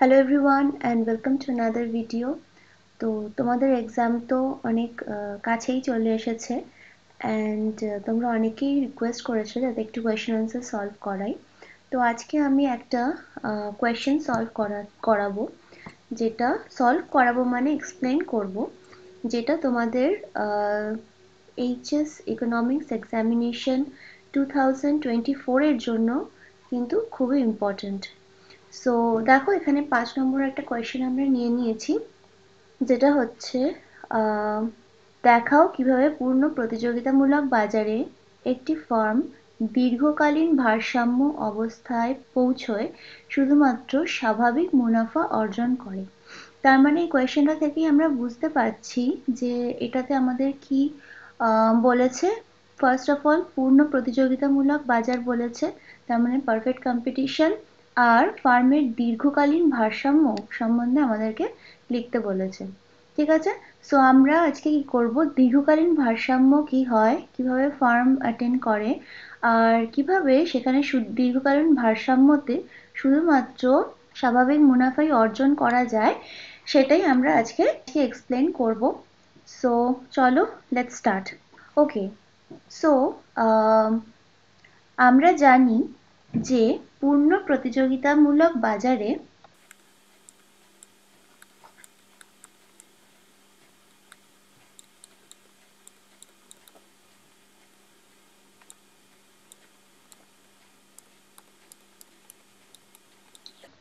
Hello everyone and welcome to another video. তো তোমাদের exam তো অনেক কাছেই চলে এসেছে অ্যান্ড তোমরা অনেকেই রিকোয়েস্ট করেছো যাতে একটু কোয়েশ্চেন আনসার সলভ করাই। তো আজকে আমি একটা কোয়েশ্চেন সলভ করাবো, যেটা সলভ করাবো মানে এক্সপ্লেন করব, যেটা তোমাদের এইচএস ইকোনমিক্স এক্সামিনেশন 2024 এর জন্য কিন্তু খুবই ইম্পর্ট্যান্ট। সো দেখো, এখানে 5 নম্বর একটা কোয়েশ্চেন আমরা নিয়ে নিয়েছি, যেটা হচ্ছে আহ, দেখাও কিভাবে পূর্ণ প্রতিযোগিতামূলক বাজারে একটি ফার্ম দীর্ঘকালীন ভারসাম্য অবস্থায় পৌঁছয় শুধুমাত্র স্বাভাবিক মুনাফা অর্জন করে। তার মানে এই কোয়েশ্চেনটা থেকেই আমরা বুঝতে পারছি যে এটাতে আমাদের কি বলেছে। ফার্স্ট অফ অল পূর্ণ প্রতিযোগিতামূলক বাজার বলেছে, তার মানে পারফেক্ট কম্পিটিশন, আর ফার্মের দীর্ঘকালীন ভারসাম্য সম্বন্ধে আমাদেরকে লিখতে বলেছে। ঠিক আছে, সো আমরা আজকে কি করব, দীর্ঘকালীন ভারসাম্য কি হয়, কিভাবে ফার্ম অ্যাটেন্ড করে, আর কিভাবে সেখানে দীর্ঘকালীন ভারসাম্যতে শুধুমাত্র স্বাভাবিক মুনাফাই অর্জন করা যায়, সেটাই আমরা আজকে এক্সপ্লেন করব। সো চলো, লেটস স্টার্ট। ওকে, সো আমরা জানি যে পূর্ণ প্রতিযোগিতামূলক বাজারে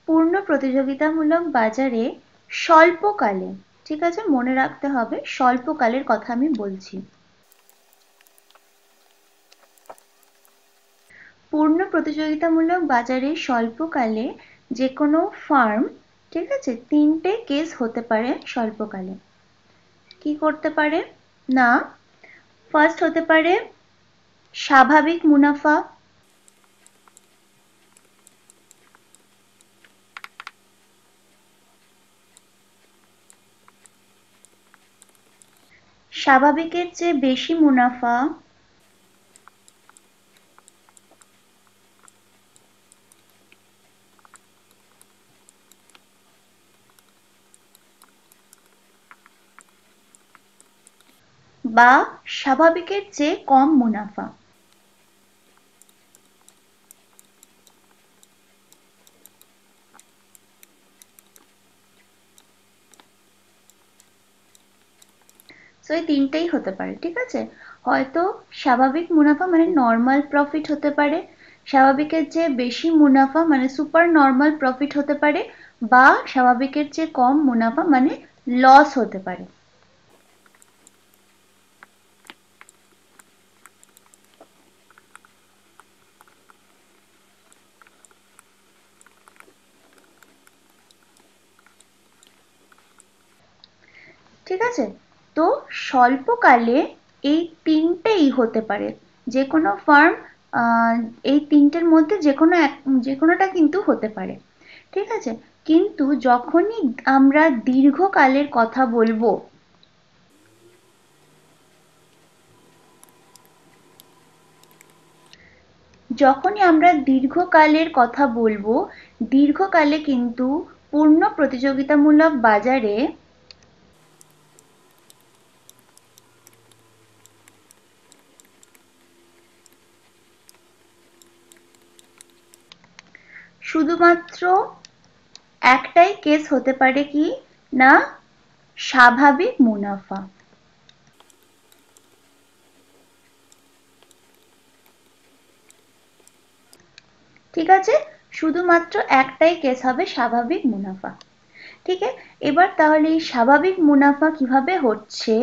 পূর্ণ প্রতিযোগিতামূলক বাজারে স্বল্পকালে, ঠিক আছে, মনে রাখতে হবে স্বল্পকালের কথা আমি বলছি। পূর্ণ প্রতিযোগিতামূলক বাজারে স্বল্পকালে যে কোনো ফার্ম, ঠিক আছে, তিনটে কেস হতে পারে স্বল্পকালে। কি করতে পারে না, ফার্স্ট হতে পারে স্বাভাবিক মুনাফা, স্বাভাবিকের চেয়ে বেশি মুনাফা, বা স্বাভাবিকের চেয়ে কম মুনাফা। সো এই তিনটেই হতে পারে, ঠিক আছে। হয়তো স্বাভাবিক মুনাফা মানে নর্মাল প্রফিট হতে পারে, স্বাভাবিকের চেয়ে বেশি মুনাফা মানে সুপার নর্মাল প্রফিট হতে পারে, বা স্বাভাবিকের চেয়ে কম মুনাফা মানে লস হতে পারে। ঠিক আছে, তো স্বল্পকালে এই তিনটেই হতে পারে, যে কোনো ফার্ম এই তিনটের মধ্যে যে কোনোটা কিন্তু হতে পারে। ঠিক আছে, কিন্তু যখনই আমরা দীর্ঘকালের কথা বলবো, যখনই আমরা দীর্ঘকালের কথা বলবো, দীর্ঘকালে কিন্তু পূর্ণ প্রতিযোগিতামূলক বাজারে শুধুমাত্র একটাই কেস হতে পারে, কি না, স্বাভাবিক মুনাফা। ঠিক আছে, শুধুমাত্র একটাই কেস হবে স্বাভাবিক মুনাফা। ঠিক আছে, এবার তাহলে এই স্বাভাবিক মুনাফা কিভাবে হচ্ছে,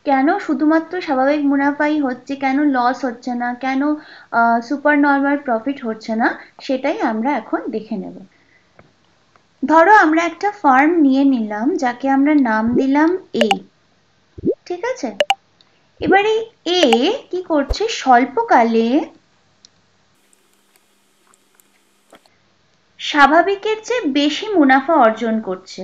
কেন শুধুমাত্র স্বাভাবিক মুনাফাই হচ্ছে, কেন লস হচ্ছে না, কেন সুপার নর্মাল প্রফিট হচ্ছে না, সেটাই আমরা এখন দেখে নেব। ধরো আমরা একটা ফার্ম নিয়ে নিলাম, যাকে আমরা নাম দিলাম এ। ঠিক আছে, এবারে এ কি করছে, স্বল্পকালে স্বাভাবিকের চেয়ে বেশি মুনাফা অর্জন করছে।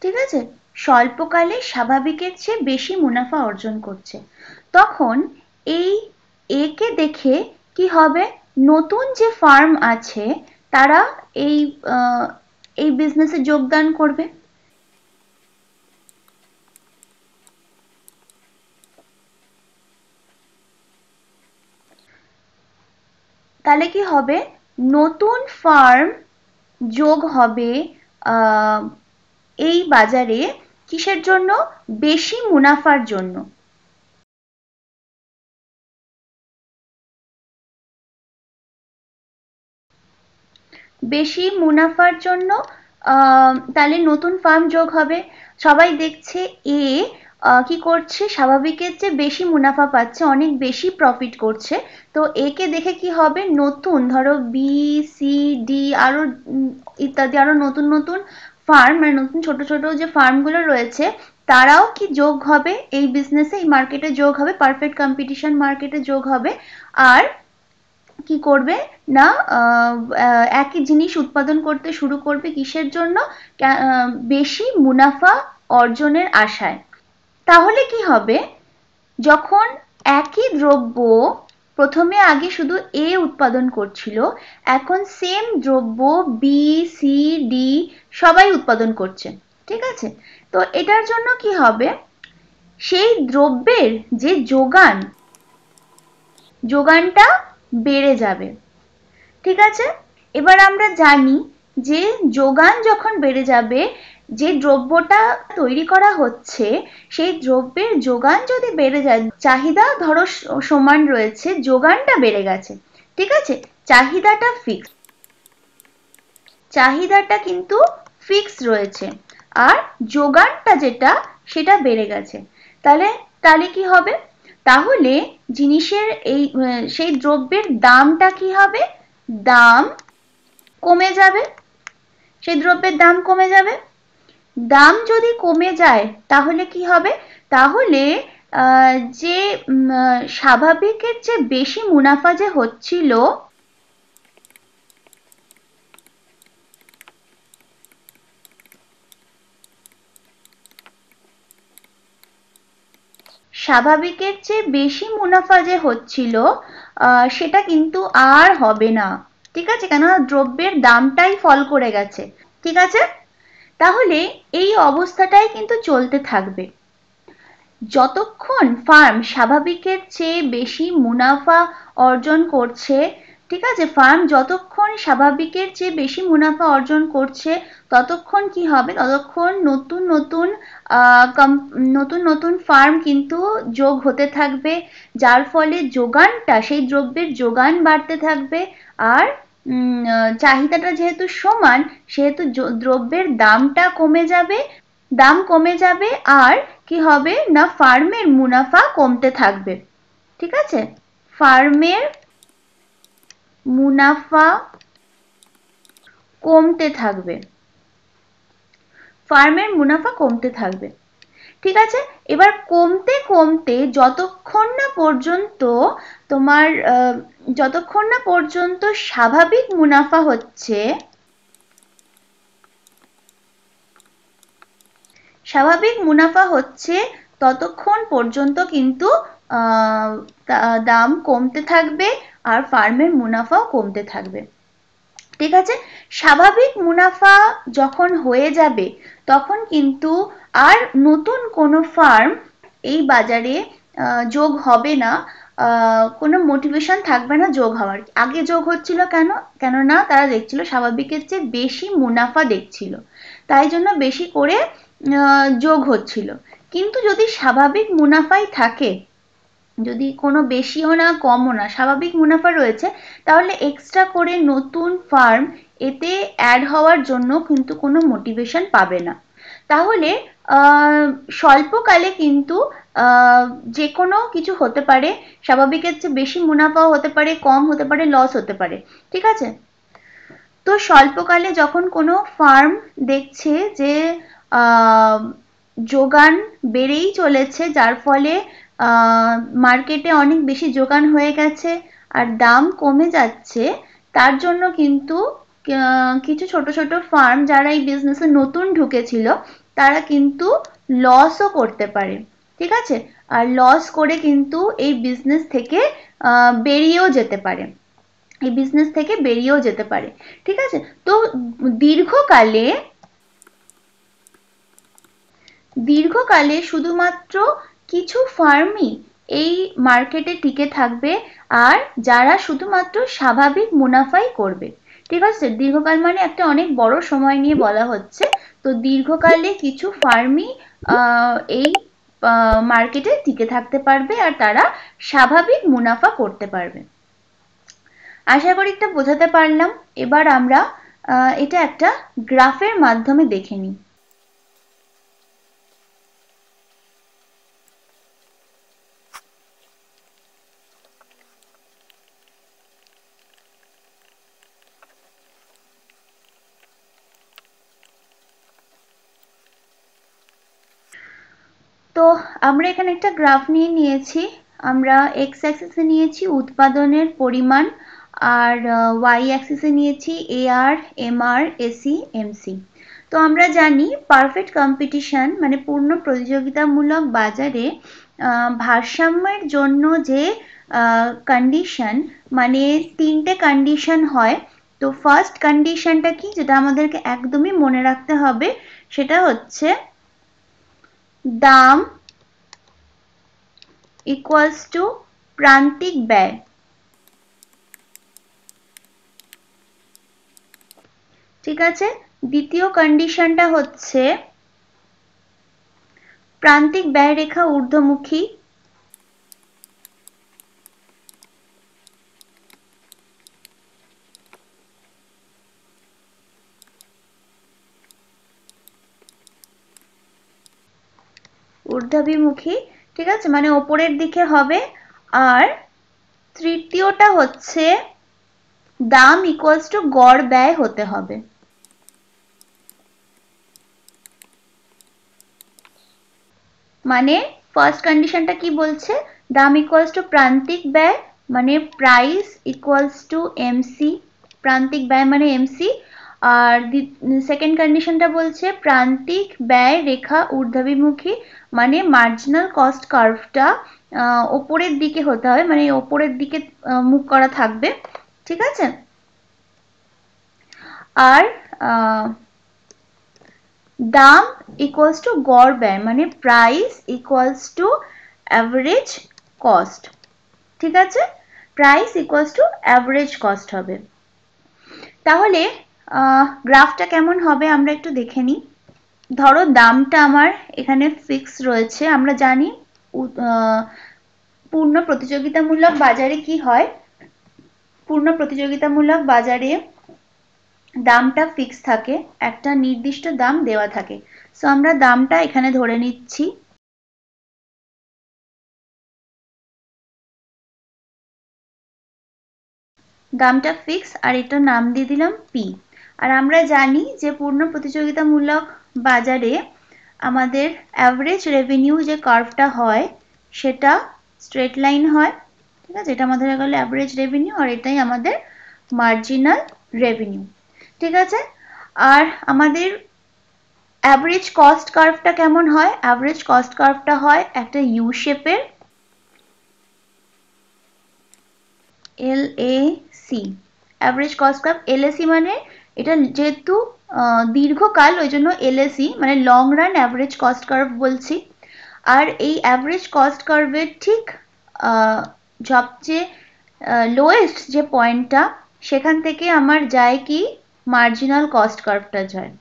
ঠিক আছে, স্বল্পকালে স্বাভাবিকের চেয়ে বেশি মুনাফা অর্জন করছে, তখন এই একে দেখে কি হবে, নতুন যে ফার্ম আছে তারা এই বিজনেসে যোগদান করবে। তাহলে কি হবে, নতুন ফার্ম যোগ হবে এই বাজারে, কিসের জন্য, বেশি মুনাফার জন্য। বেশি মুনাফার জন্য তাহলে নতুন ফার্ম যোগ হবে। সবাই দেখছে এ কি করছে, স্বাভাবিকের চেয়ে বেশি মুনাফা পাচ্ছে, অনেক বেশি প্রফিট করছে, তো একে দেখে কি হবে, নতুন ধরো বি সি ডি আরো ইত্যাদি আরো নতুন নতুন ফার্ম, মানে নতুন ছোট ছোট যে ফার্মগুলো রয়েছে তারাও কি যোগ হবে এই বিজনেসে, এই মার্কেটে যোগ হবে, পারফেক্ট কম্পিটিশন মার্কেটে যোগ হবে। আর কি করবে না, একই জিনিস উৎপাদন করতে শুরু করবে, কিসের জন্য, বেশি মুনাফা অর্জনের আশায়। তাহলে কি হবে, যখন একই দ্রব্য প্রথমে আগে শুধু এ উৎপাদন করছিল, এখন সেম দ্রব্য বি সি ডি সবাই উৎপাদন করছে, ঠিক আছে। তো এটার জন্য কি হবে, সেই দ্রব্যের যে যোগানটা বেড়ে যাবে, ঠিক আছে। এবার আমরা জানি যে যোগান যখন বেড়ে যাবে, যে দ্রব্যটা তৈরি করা হচ্ছে সেই দ্রব্যের যোগান যদি বেড়ে যায়, চাহিদা ধরো সমান রয়েছে, যোগানটা বেড়ে গেছে, ঠিক আছে, চাহিদাটা ফিক্স, চাহিদাটা কিন্তু ফিক্স রয়েছে, আর যোগানটা যেটা সেটা বেড়ে গেছে। তাহলে তাহলে কি হবে, তাহলে জিনিসের এই সেই দ্রব্যের দামটা কি হবে, দাম কমে যাবে, সেই দ্রব্যের দাম কমে যাবে। দাম যদি কমে যায় তাহলে কি হবে, তাহলে যে স্বাভাবিকের চেয়ে বেশি মুনাফা যে হচ্ছিল, স্বাভাবিকের চেয়ে বেশি মুনাফা যে হচ্ছিল সেটা কিন্তু আর হবে না, ঠিক আছে, কেননা দ্রব্যের দামটাই ফল করে গেছে, ঠিক আছে। তাহলে এই অবস্থাটাই কিন্তু চলতে থাকবে যতক্ষণ ফার্ম স্বাভাবিকের চেয়ে বেশি মুনাফা অর্জন করছে, ঠিক আছে, ফার্ম যতক্ষণ স্বাভাবিকের চেয়ে বেশি মুনাফা অর্জন করছে ততক্ষণ কি হবে, ততক্ষণ নতুন নতুন নতুন নতুন ফার্ম কিন্তু যোগ হতে থাকবে, যার ফলে যোগানটা, সেই দ্রব্যের যোগান বাড়তে থাকবে, আর চাহিদাটা যেহেতু সমান সেহেতু দ্রব্যের দামটা কমে যাবে, দাম কমে যাবে, আর কি হবে না, ফার্মের মুনাফা কমতে থাকবে, ঠিক আছে, ফার্মের মুনাফা কমতে থাকবে, ফার্মের মুনাফা কমতে থাকবে, ঠিক আছে। এবার কমতে কমতে যতক্ষণ না পর্যন্ত তোমার যতক্ষণ না পর্যন্ত স্বাভাবিক মুনাফা হচ্ছে, স্বাভাবিক মুনাফা হচ্ছে ততক্ষণ পর্যন্ত কিন্তু দাম কমতে থাকবে আর ফার্মের মুনাফাও কমতে থাকবে, ঠিক আছে। স্বাভাবিক মুনাফা যখন হয়ে যাবে তখন কিন্তু আর নতুন কোনো ফার্ম এই বাজারে যোগ হবে না, কোনো মোটিভেশন থাকবে না যোগ হওয়ার। আগে যোগ হচ্ছিল কেন, কেননা তারা দেখছিল স্বাভাবিকের চেয়ে বেশি মুনাফা দেখছিল, তাই জন্য বেশি করে যোগ হচ্ছিল। কিন্তু যদি স্বাভাবিক মুনাফাই থাকে, যদি কোনো বেশিও না কমও না, স্বাভাবিক মুনাফা রয়েছে, তাহলে এক্সট্রা করে নতুন ফার্ম এতে অ্যাড হওয়ার জন্য কিন্তু কোনো মোটিভেশন পাবে না। তাহলে স্বল্পকালে কিন্তু যে কোনো কিছু হতে পারে, স্বাভাবিকের চেয়ে বেশি মুনাফাও হতে পারে, কম হতে পারে, লস হতে পারে, ঠিক আছে। তো স্বল্পকালে যখন কোনো ফার্ম দেখছে যে যোগান বেড়েই চলেছে, যার ফলে মার্কেটে অনেক বেশি যোগান হয়ে গেছে আর দাম কমে যাচ্ছে, তার জন্য কিন্তু কিছু ছোট ছোট ফার্ম যারা এই বিজনেসে নতুন ঢুকেছিল তারা কিন্তু লসও করতে পারে, ঠিক আছে। আর লস করে কিন্তু এই বিজনেস থেকে বেরিয়েও যেতে পারে, এই বিজনেস থেকে বেরিয়েও যেতে পারে, ঠিক আছে। তো দীর্ঘকালে শুধুমাত্র কিছু ফার্মই এই মার্কেটে টিকে থাকবে, আর যারা শুধুমাত্র স্বাভাবিক মুনাফাই করবে, ঠিক আছে। দীর্ঘকাল মানে একটা অনেক বড় সময় নিয়ে বলা হচ্ছে। তো দীর্ঘকালে কিছু ফার্মই এই মার্কেটে টিকে থাকতে পারবে, আর তারা স্বাভাবিক মুনাফা করতে পারবে। আশা করি এটা বোঝাতে পারলাম। এবার আমরা এটা একটা গ্রাফের মাধ্যমে দেখে নিই। তো আমরা এখানে একটা গ্রাফ নিয়ে নিয়েছি। আমরা এক্স অ্যাক্সিসে নিয়েছি উৎপাদনের পরিমাণ, আর ওয়াই অ্যাক্সিসে নিয়েছি এআর, এমআর, এসি, এমসি। তো আমরা জানি পারফেক্ট কম্পিটিশন মানে পূর্ণ প্রতিযোগিতামূলক বাজারে ভারসাম্যের জন্য যে কন্ডিশন, মানে তিনটে কন্ডিশন হয়। তো ফার্স্ট কন্ডিশনটা কি, যেটা আমাদেরকে একদমই মনে রাখতে হবে, সেটা হচ্ছে দাম ইকুয়ালস টু প্রান্তিক ব্যয়। ঠিক আছে। দ্বিতীয় কন্ডিশনটা হচ্ছে প্রান্তিক ব্যয় রেখা ঊর্ধ্বমুখী। ঊর্ধ্বাভিমুখী, ঠিক আছে, মানে ওপরের দিকে হবে। আর তৃতীয়টা হচ্ছে দাম ইকুয়ালস টু গড় ব্যয় হতে হবে। মানে ফার্স্ট কন্ডিশনটা কি বলছে, দাম ইকুয়ালস টু প্রান্তিক ব্যয় মানে প্রাইস ইকুয়ালস টু এমসি, প্রান্তিক ব্যয় মানে এমসি। আর সেকেন্ড কন্ডিশনটা বলছে প্রান্তিক ব্যয় রেখা ঊর্ধ্বাভিমুখী মানে মার্জিনাল কস্ট কার্ভটা ওপরের দিকে হতে হবে, মানে ওপরের দিকে মুখ করা থাকবে, ঠিক আছে। আর দাম ইকুয়ালস টু গড় ব্যয় মানে price equals to average cost, ঠিক আছে। Price equals to average cost হবে। তাহলে গ্রাফটা কেমন হবে আমরা একটু দেখে নিই। ধরো দামটা আমার এখানে ফিক্স রয়েছে। আমরা জানি পূর্ণ প্রতিযোগিতামূলক বাজারে কি হয়, পূর্ণ প্রতিযোগিতামূলক বাজারে দামটা ফিক্স থাকে, একটা নির্দিষ্ট দাম দেওয়া থাকে। সো আমরা দামটা এখানে ধরে নিচ্ছি। দামটা ফিক্স, আর এটা নাম দিয়ে দিলাম পি। আর আমরা জানি যে পূর্ণ প্রতিযোগিতামূলক বাজারে আমাদের অ্যাভারেজ রেভিনিউ যে কার্ভটা হয় সেটা স্ট্রেট লাইন হয়, ঠিক আছে। এটা আমাদের গেল অ্যাভারেজ রেভিনিউ, আর এটাই আমাদের মার্জিনাল রেভিনিউ, ঠিক আছে। আর আমাদের অ্যাভারেজ কস্ট কার্ভটা কেমন হয়, অ্যাভারেজ কস্ট কার্ভটা হয় একটা ইউ শেপের, LAC average cost curve. LAC মানে এটা যেহেতু দীর্ঘকাল ওই জন্য LAC মানে long run average cost curve বলছি। আর এই অ্যাভারেজ কস্ট কার্ভের ঠিক সবচেয়ে লোয়েস্ট যে পয়েন্টটা, সেখান থেকে আমার যায় কি মার্জিনাল কস্ট কার্ভটা যায়,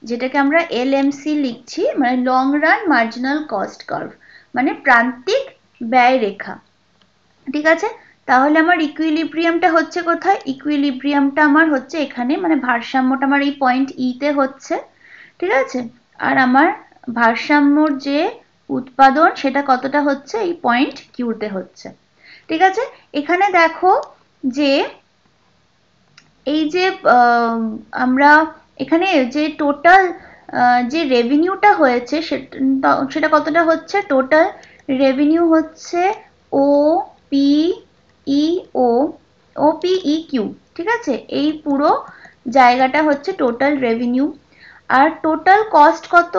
যেটাকে আমরা LMC লিখছি, মানে long run marginal cost curve মানে প্রান্তিক ব্যয় রেখা, ঠিক আছে। তাহলে আমার ইকুইলিব্রিয়ামটা হচ্ছে কোথায়, ইকুইলিব্রিয়ামটা আমার হচ্ছে এখানে, মানে ভারসাম্যটা আমার এই পয়েন্ট ইতে হচ্ছে, ঠিক আছে। আর আমার ভারসাম্যর যে উৎপাদন সেটা কতটা হচ্ছে এই পয়েন্ট কিউতে হচ্ছে, ঠিক আছে। এখানে দেখো যে এই যে আমরা এখানে যে টোটাল যে রেভিনিউটা হয়েছে সেটা কতটা হচ্ছে, টোটাল রেভিনিউ হচ্ছে OPEQ, ঠিক আছে। এই পুরো জায়গাটা হচ্ছে টোটাল রেভিনিউ। আর টোটাল কস্ট কত,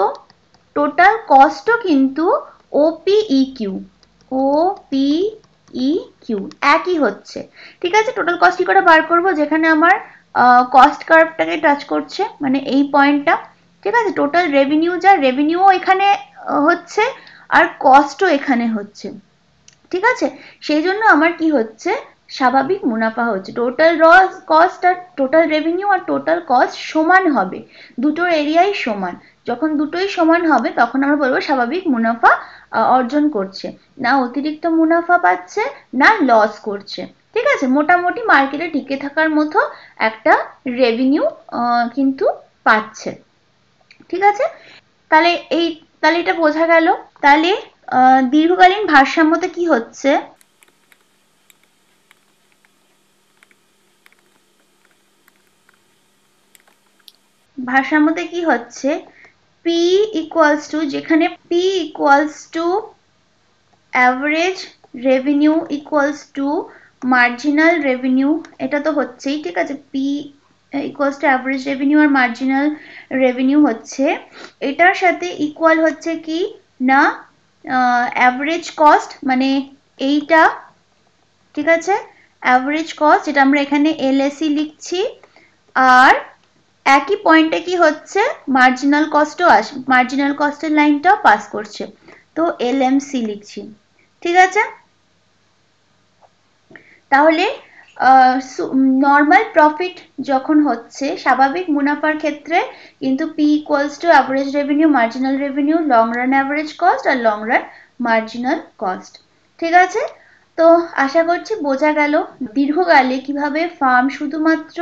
টোটাল কস্টও কিন্তু ওপিইকিউ ওপিইকিউ একই হচ্ছে। ঠিক আছে, টোটাল কস্ট কি করে বার করবো, যেখানে আমার কস্ট কার্ভটাকে টাচ করছে, মানে এই পয়েন্টটা। ঠিক আছে, টোটাল রেভিনিউ যা, রেভিনিউ এখানে হচ্ছে আর কস্টও এখানে হচ্ছে। ঠিক আছে, সেই জন্য আমার কি হচ্ছে, স্বাভাবিক মুনাফা হচ্ছে। টোটাল কস্ট আর টোটাল রেভিনিউ আর টোটাল কস্ট সমান হবে, দুটোর এরিয়াই সমান। যখন দুটোই সমান হবে তখন আমরা বলবো স্বাভাবিক মুনাফা অর্জন করছে, না অতিরিক্ত মুনাফা পাচ্ছে না লস করছে। ঠিক আছে, মোটামুটি মার্কেটে টিকে থাকার মতো একটা রেভিনিউ কিন্তু পাচ্ছে। ঠিক আছে, তাহলে এটা বোঝা গেল। তাহলে দীর্ঘকালীন ভারসাম্যতে কি হচ্ছে, ভারসাম্যতে কি হচ্ছে, পি ইকুয়ালস টু, যেখানে P equals to average revenue equals to marginal revenue, এটা তো হচ্ছেই। ঠিক আছে, P equals to average revenue আর মার্জিনাল রেভিনিউ হচ্ছে, এটার সাথে ইকুয়াল হচ্ছে কি না অ্যাভারেজ কস্ট, মানে এইটা। ঠিক আছে, অ্যাভারেজ কস্ট, যেটা আমরা এখানে এলএসি লিখছি, আর একই পয়েন্টে কি হচ্ছে, মার্জিনাল কস্টও আসে, মার্জিনাল কস্টের লাইনটাও পাস করছে, তো এলএমসি লিখছি। ঠিক আছে, তাহলে নর্মাল প্রফিট যখন হচ্ছে স্বাভাবিক মুনাফার ক্ষেত্রে কিন্তু P equals to average revenue, marginal revenue, long run average cost আর লং রান মার্জিনাল কস্ট। ঠিক আছে, তো আশা করছি বোঝা গেল দীর্ঘকালে কিভাবে ফার্ম শুধুমাত্র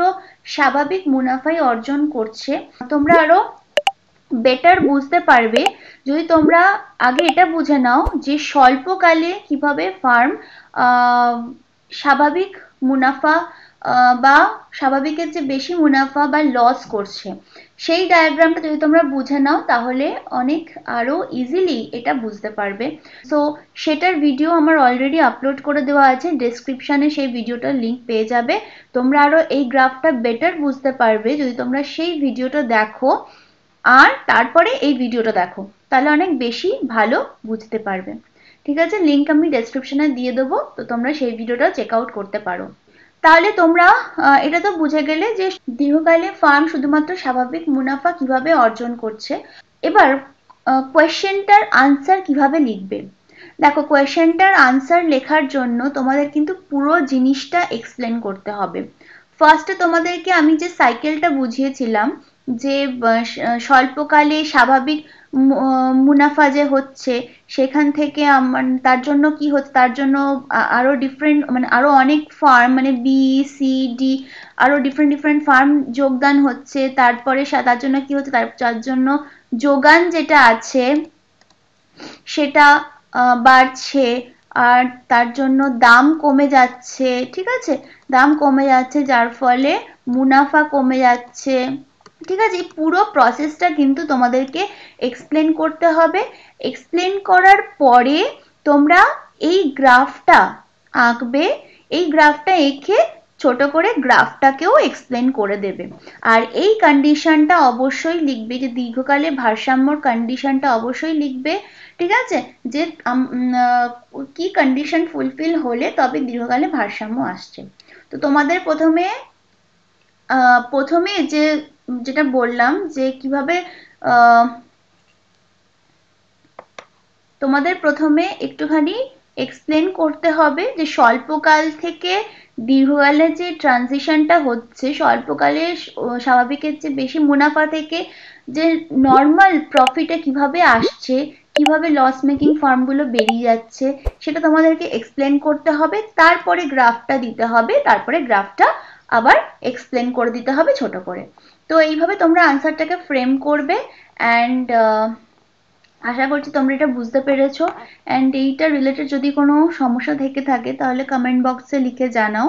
স্বাভাবিক মুনাফাই অর্জন করছে। তোমরা আরো বেটার বুঝতে পারবে যদি তোমরা আগে এটা বুঝে নাও যে স্বল্পকালে কিভাবে ফার্ম স্বাভাবিক মুনাফা বা স্বাভাবিকের যে বেশি মুনাফা বা লস করছে, সেই ডায়াগ্রামটা যদি তোমরা বুঝে নাও তাহলে অনেক আরো ইজিলি এটা বুঝতে পারবে। সো সেটার ভিডিও আমার অলরেডি আপলোড করে দেওয়া আছে, ডেসক্রিপশনে সেই ভিডিওটার লিঙ্ক পেয়ে যাবে। তোমরা আরো এই গ্রাফটা বেটার বুঝতে পারবে যদি তোমরা সেই ভিডিওটা দেখো আর তারপরে এই ভিডিওটা দেখো, তাহলে অনেক বেশি ভালো বুঝতে পারবে। ঠিক আছে, লিঙ্ক আমি ডেসক্রিপশনে দিয়ে দেবো, তো তোমরা সেই ভিডিওটা চেক আউট করতে পারো। তাহলে তোমরা এটা তো বুঝে গেলে যে দীর্ঘকালে ফার্ম শুধুমাত্র স্বাভাবিক মুনাফা কিভাবে অর্জন করছে। এবার কোয়েশ্চেনটার আনসার কিভাবে লিখবে। দেখো, কোয়েশ্চেনটার আনসার লেখার জন্য তোমাদের কিন্তু পুরো জিনিসটা এক্সপ্লেন করতে হবে। ফার্স্টে তোমাদেরকে আমি যে সাইকেলটা বুঝিয়েছিলাম, যে স্বল্পকালে স্বাভাবিক মুনাফা যে হচ্ছে, সেখান থেকে তার জন্য কি হচ্ছে, তার জন্য আরো ডিফারেন্ট, মানে আরো অনেক ফার্ম, মানে বি সি ডি আরো ডিফারেন্ট ডিফারেন্ট ফার্ম যোগদান হচ্ছে, তারপরে তার জন্য কি হচ্ছে, তার জন্য যোগান যেটা আছে সেটা বাড়ছে, আর তার জন্য দাম কমে যাচ্ছে। ঠিক আছে, দাম কমে যাচ্ছে যার ফলে মুনাফা কমে যাচ্ছে। ঠিক আছে, এই পুরো প্রসেসটা কিন্তু তোমাদেরকে এক্সপ্লেন করতে হবে। এক্সপ্লেন করার পরে তোমরা এই গ্রাফটা আঁকবে, এই গ্রাফটা এঁকে ছোট করে গ্রাফটাকেও এক্সপ্লেন করে দেবে। আর এই কন্ডিশনটা অবশ্যই লিখবে, যে দীর্ঘকালে ভারসাম্যর কন্ডিশনটা অবশ্যই লিখবে। ঠিক আছে, যে কি কন্ডিশন ফুলফিল হলে তবে দীর্ঘকালে ভারসাম্য আসছে। তো তোমাদের প্রথমে যেটা বললাম যে কিভাবে তোমাদের প্রথমে একটুখানি এক্সপ্লেন করতে হবে যে স্বল্পকাল থেকে দীর্ঘকালে যে ট্রানজিশনটা হচ্ছে, স্বল্পকালে স্বাভাবিকের চেয়ে বেশি মুনাফা থেকে যে নর্মাল প্রফিটে কিভাবে আসছে, কিভাবে লস মেকিং ফার্মগুলো বেরিয়ে যাচ্ছে, সেটা তোমাদেরকে এক্সপ্লেন করতে হবে। তারপরে গ্রাফটা দিতে হবে, তারপরে গ্রাফটা আবার এক্সপ্লেন করে দিতে হবে ছোট করে। তো এইভাবে তোমরা আনসারটাকে ফ্রেম করবে। অ্যান্ড আশা করছি তোমরা এটা বুঝতে পেরেছো। অ্যান্ড এইটা রিলেটেড যদি কোনো সমস্যা থেকে থাকে তাহলে কমেন্ট বক্সে লিখে জানাও।